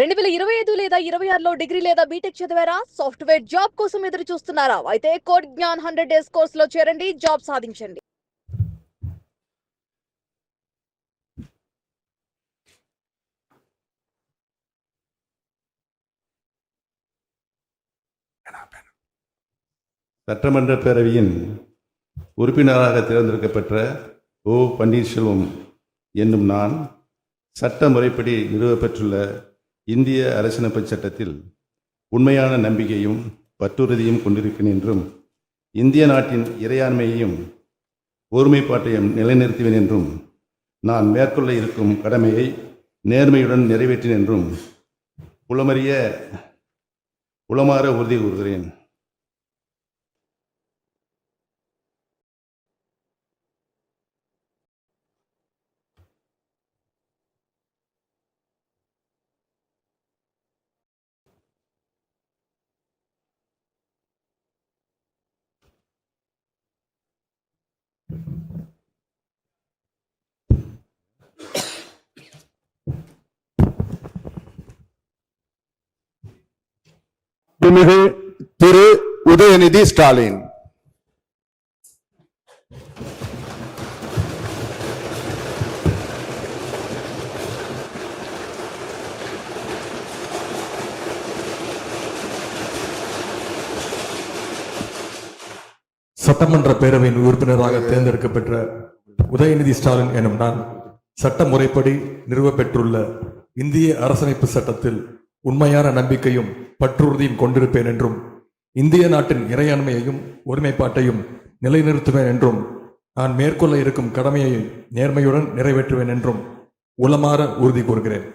2025 లేదా 26లో డిగ్రీ లేదా బీటెక్ చదివారా? సాఫ్ట్వేర్ జాబ్ కోసం ఎదురు చూస్తున్నారా? అయితే కోడ్ జ్ఞాన్ 100 డేస్ కోర్సులో చేరండి, జాబ్ సాధించండి. சட்டமன்ற பேரவையின் உறுப்பினராக தேர்ந்தெடுக்கப்பெற்ற ஓ. பன்னீர்செல்வம் என்னும் நான் சட்ட முறைப்படி நிறுவப்பெற்றுள்ள இந்திய அரசியலமைப்பு சட்டத்தில் உண்மையான நம்பிக்கையும் பற்றுறுதியும் கொண்டிருக்கிறேன் என்றும் இந்திய நாட்டின் இறையாண்மையையும் ஒருமைப்பாட்டையும் நிலைநிறுத்துவேன் என்றும் நான் மேற்கொள்ள இருக்கும் கடமையை நேர்மையுடன் நிறைவேற்றேன் என்றும் உளமாற உறுதி கூறுகிறேன். திரு உதயநிதி ஸ்டாலின். சட்டமன்ற பேரவையின் உறுப்பினராக தேர்ந்தெடுக்கப்பெற்ற உதயநிதி ஸ்டாலின் எனும் நான் சட்ட முறைப்படி நிறுவப்பெற்றுள்ள இந்திய அரசமைப்பு சட்டத்தில் உண்மையான நம்பிக்கையும் பற்றுறுதியும் கொண்டிருப்பேன் என்றும் இந்திய நாட்டின் இறையாண்மையையும் ஒருமைப்பாட்டையும் நிலைநிறுத்துவேன் என்றும் நான் மேற்கொள்ள இருக்கும் கடமையை நேர்மையுடன் நிறைவேற்றுவேன் என்றும் உளமாற உறுதி கூறுகிறேன்.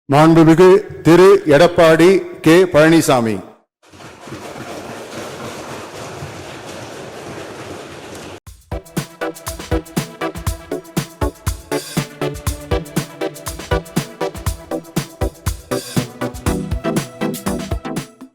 மாண்புமிகு திரு எடப்பாடி கே. பழனிசாமி.